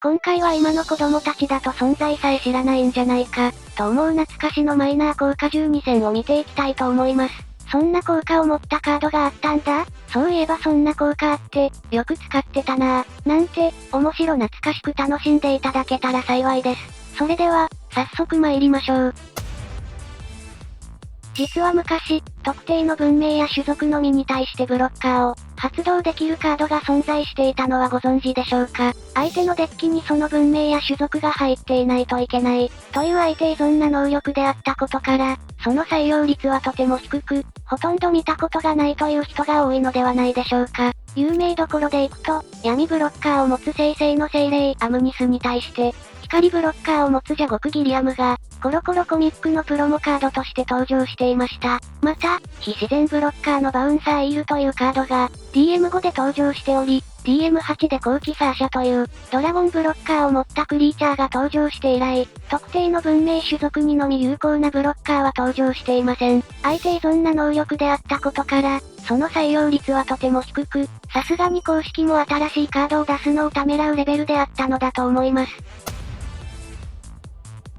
今回は今の子供たちだと存在さえ知らないんじゃないか、と思う懐かしのマイナー効果12選を見ていきたいと思います。そんな効果を持ったカードがあったんだ？そういえばそんな効果あって、よく使ってたなぁ。なんて、面白懐かしく楽しんでいただけたら幸いです。それでは、早速参りましょう。実は昔、特定の文明や種族のみに対してブロッカーを発動できるカードが存在していたのはご存知でしょうか？相手のデッキにその文明や種族が入っていないといけない、という相手依存な能力であったことから、その採用率はとても低く、ほとんど見たことがないという人が多いのではないでしょうか。有名どころでいくと、闇ブロッカーを持つ聖星の精霊アムニスに対して、光ブロッカーを持つジャゴクギリアムが、コロコロコミックのプロモカードとして登場していました。また、非自然ブロッカーのバウンサーイールというカードが、DM5 で登場しており、DM8 で後期サーシャという、ドラゴンブロッカーを持ったクリーチャーが登場して以来、特定の文明種族にのみ有効なブロッカーは登場していません。相手依存な能力であったことから、その採用率はとても低く、さすがに公式も新しいカードを出すのをためらうレベルであったのだと思います。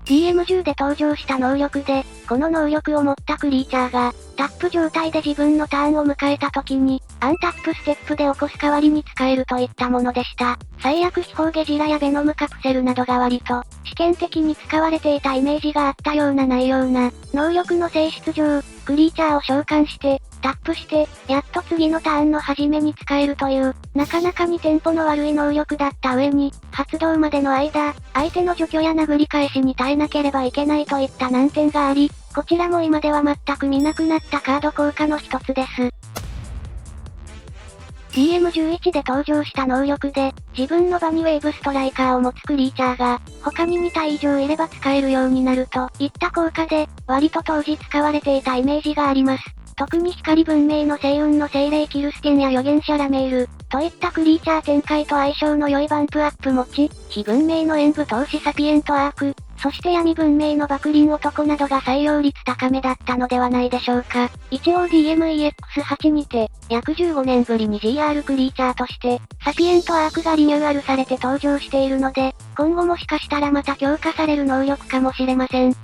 DM10 で登場した能力で、この能力を持ったクリーチャーが、タップ状態で自分のターンを迎えた時に、アンタップステップで起こす代わりに使えるといったものでした。最悪秘宝ゲジラやベノムカプセルなどが割と、試験的に使われていたイメージがあったようなないような、能力の性質上、クリーチャーを召喚して、タップして、やっと次のターンの初めに使えるという、なかなかにテンポの悪い能力だった上に、発動までの間、相手の除去や殴り返しに耐えなければいけないといった難点があり、こちらも今では全く見なくなったカード効果の一つです。DM11 で登場した能力で、自分の場にウェーブストライカーを持つクリーチャーが、他に2体以上いれば使えるようになるといった効果で、割と当時使われていたイメージがあります。特に光文明の星雲の精霊キルスケンや預言者ラメール、といったクリーチャー展開と相性の良いバンプアップ持ち、非文明の演武闘士サピエントアーク、そして闇文明の爆輪男などが採用率高めだったのではないでしょうか。一応 DMEX8 にて、約15年ぶりに GR クリーチャーとして、サピエントアークがリニューアルされて登場しているので、今後もしかしたらまた強化される能力かもしれません。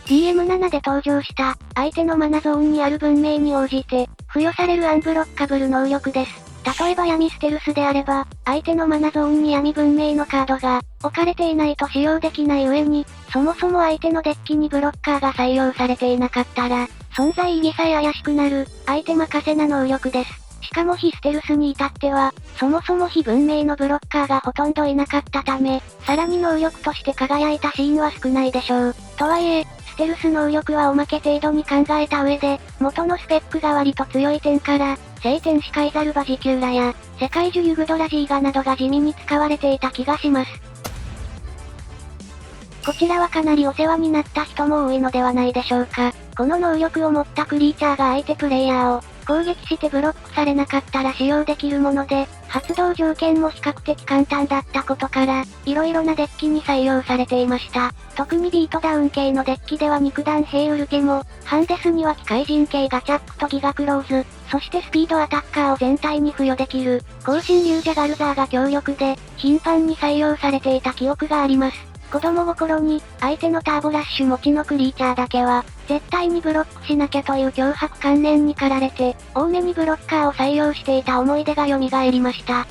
DM7 で登場した、相手のマナゾーンにある文明に応じて、付与されるアンブロッカブル能力です。例えば闇ステルスであれば、相手のマナゾーンに闇文明のカードが置かれていないと使用できない上に、そもそも相手のデッキにブロッカーが採用されていなかったら、存在意義さえ怪しくなる、相手任せな能力です。しかも非ステルスに至っては、そもそも非文明のブロッカーがほとんどいなかったため、さらに能力として輝いたシーンは少ないでしょう。とはいえ、ステルス能力はおまけ程度に考えた上で、元のスペックが割と強い点から、聖天使カイザルバジキューラや、世界樹ユグドラジーガなどが地味に使われていた気がします。こちらはかなりお世話になった人も多いのではないでしょうか。この能力を持ったクリーチャーが相手プレイヤーを攻撃してブロックされなかったら使用できるもので、発動条件も比較的簡単だったことから、色々なデッキに採用されていました。特にビートダウン系のデッキでは肉弾兵ウルテモ、ハンデスには機械人系ガチャックとギガクローズ、そしてスピードアタッカーを全体に付与できる、光神竜ジャガルザーが強力で、頻繁に採用されていた記憶があります。子供心に、相手のターボラッシュ持ちのクリーチャーだけは、絶対にブロックしなきゃという強迫観念に駆られて、多めにブロッカーを採用していた思い出が蘇りました。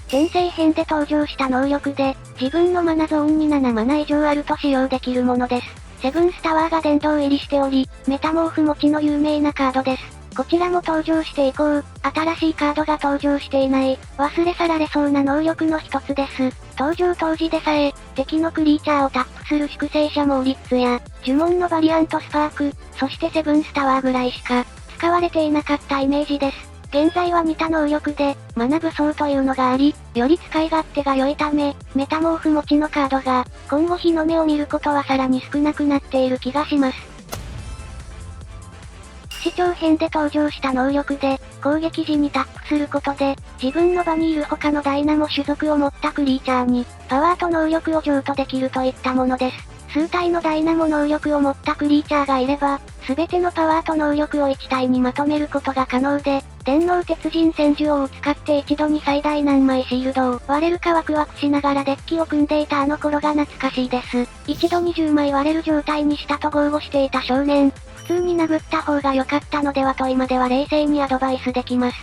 転生編で登場した能力で、自分のマナゾーンに7マナ以上あると使用できるものです。セブンスタワーが殿堂入りしており、メタモーフ持ちの有名なカードです。こちらも登場して以降、新しいカードが登場していない、忘れ去られそうな能力の一つです。登場当時でさえ、敵のクリーチャーをタップする粛清者モーリッツや、呪文のバリアントスパーク、そしてセブンスタワーぐらいしか、使われていなかったイメージです。現在は似た能力で、マナ武装というのがあり、より使い勝手が良いため、メタモーフ持ちのカードが、今後日の目を見ることはさらに少なくなっている気がします。視聴編で登場した能力で、攻撃時にタップすることで、自分の場にいる他のダイナモ種族を持ったクリーチャーに、パワーと能力を譲渡できるといったものです。数体のダイナモ能力を持ったクリーチャーがいれば、すべてのパワーと能力を1体にまとめることが可能で、電脳鉄人戦術を使って一度に最大何枚シールドを割れるかワクワクしながらデッキを組んでいたあの頃が懐かしいです。一度に10枚割れる状態にしたと豪語していた少年。普通に殴った方が良かったのではと今では冷静にアドバイスできます。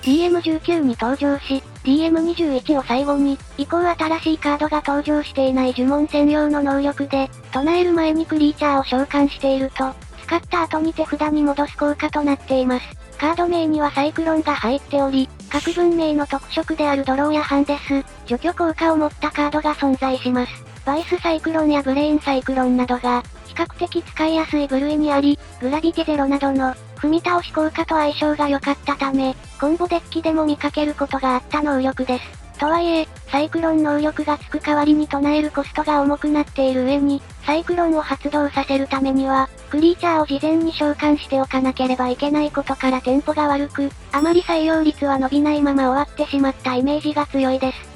DM19 に登場し、DM21 を最後に、以降新しいカードが登場していない呪文専用の能力で、唱える前にクリーチャーを召喚していると、使った後に手札に戻す効果となっています。カード名にはサイクロンが入っており、各文明の特色であるドローやハンデス、除去効果を持ったカードが存在します。バイスサイクロンやブレインサイクロンなどが、比較的使いやすい部類にあり、グラビティゼロなどの、踏み倒し効果と相性が良かったため、コンボデッキでも見かけることがあった能力です。とはいえ、サイクロン能力がつく代わりに唱えるコストが重くなっている上に、サイクロンを発動させるためには、クリーチャーを事前に召喚しておかなければいけないことからテンポが悪く、あまり採用率は伸びないまま終わってしまったイメージが強いです。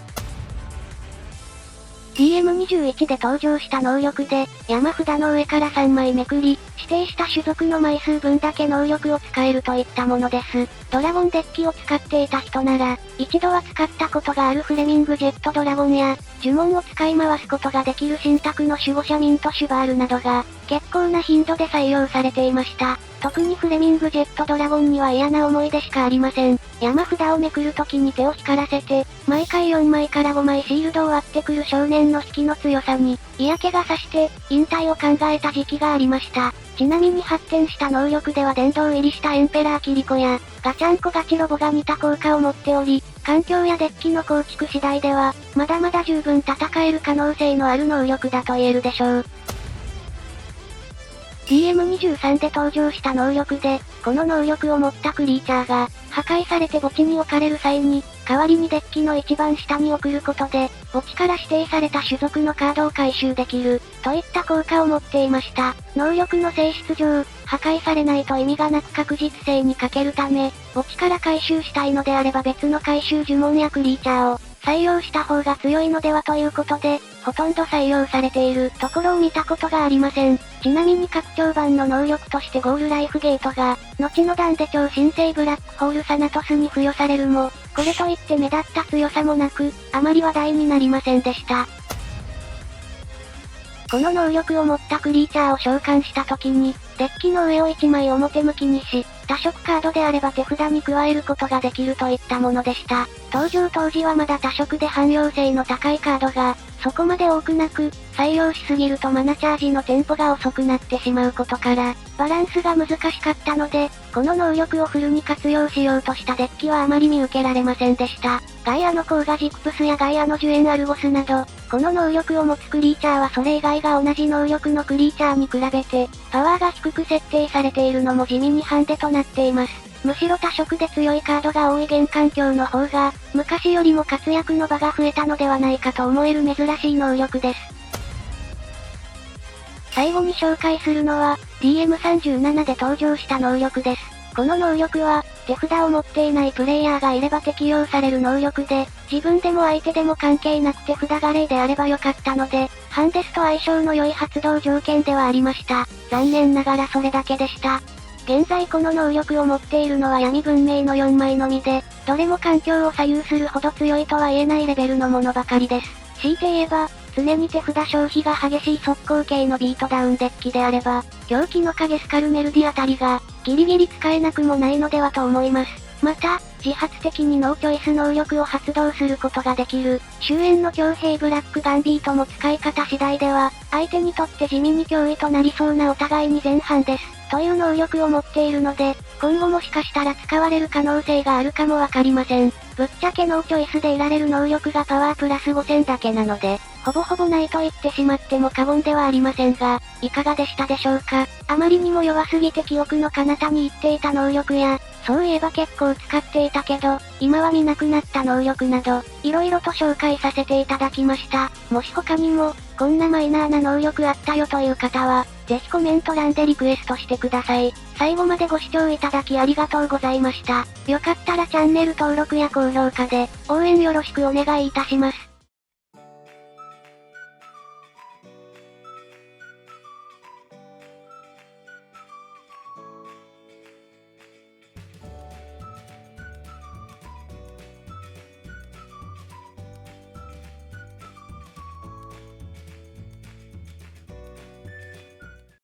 DM21 で登場した能力で、山札の上から3枚めくり、指定した種族の枚数分だけ能力を使えるといったものです。ドラゴンデッキを使っていた人なら、一度は使ったことがあるフレミングジェットドラゴンや、呪文を使い回すことができる新宅の守護者ミントシュバールなどが、結構な頻度で採用されていました。特にフレミングジェットドラゴンには嫌な思い出しかありません。山札をめくるときに手を光らせて、毎回4枚から5枚シールドを割ってくる少年の引きの強さに、嫌気がさして、引退を考えた時期がありました。ちなみに発展した能力では殿堂入りしたエンペラーキリコや、ガチャンコガチロボが似た効果を持っており、環境やデッキの構築次第では、まだまだ十分戦える可能性のある能力だと言えるでしょう。DM23 で登場した能力で、この能力を持ったクリーチャーが、破壊されて墓地に置かれる際に、代わりにデッキの一番下に送ることで、墓地から指定された種族のカードを回収できる、といった効果を持っていました。能力の性質上、破壊されないと意味がなく確実性に欠けるため、墓地から回収したいのであれば別の回収呪文やクリーチャーを、採用した方が強いのではということで、ほとんど採用されているところを見たことがありません。ちなみに拡張版の能力としてゴールライフゲートが、後の弾で超新星ブラックホールサナトスに付与されるも、これといって目立った強さもなく、あまり話題になりませんでした。この能力を持ったクリーチャーを召喚した時に、デッキの上を1枚表向きにし、多色カードであれば手札に加えることができるといったものでした。登場当時はまだ多色で汎用性の高いカードが、そこまで多くなく、採用しすぎるとマナチャージのテンポが遅くなってしまうことから、バランスが難しかったので、この能力をフルに活用しようとしたデッキはあまり見受けられませんでした。ガイアのコーガジクプスやガイアのジュエンアルゴスなど、この能力を持つクリーチャーはそれ以外が同じ能力のクリーチャーに比べて、パワーが低く設定されているのも地味にハンデとなっています。むしろ多色で強いカードが多い現環境の方が、昔よりも活躍の場が増えたのではないかと思える珍しい能力です。最後に紹介するのは、DM37 で登場した能力です。この能力は、手札を持っていないプレイヤーがいれば適用される能力で、自分でも相手でも関係なく手札が例であればよかったので、ハンデスと相性の良い発動条件ではありました。残念ながらそれだけでした。現在この能力を持っているのは闇文明の4枚のみで、どれも環境を左右するほど強いとは言えないレベルのものばかりです。強いて言えば、常に手札消費が激しい速攻系のビートダウンデッキであれば、狂気の影スカルメルディあたりが、ギリギリ使えなくもないのではと思います。また、自発的にノーチョイス能力を発動することができる、終焉の強兵ブラックガンビートも使い方次第では、相手にとって地味に脅威となりそうなお互いに前半です。という能力を持っているので、今後もしかしたら使われる可能性があるかもわかりません。ぶっちゃけノーチョイスで得られる能力がパワープラス5000だけなので、ほぼほぼないと言ってしまっても過言ではありませんが、いかがでしたでしょうか。あまりにも弱すぎて記憶の彼方に言っていた能力や、そういえば結構使っていたけど、今は見なくなった能力など、色々と紹介させていただきました。もし他にも、こんなマイナーな能力あったよという方は、ぜひコメント欄でリクエストしてください。最後までご視聴いただきありがとうございました。よかったらチャンネル登録や高評価で、応援よろしくお願いいたします。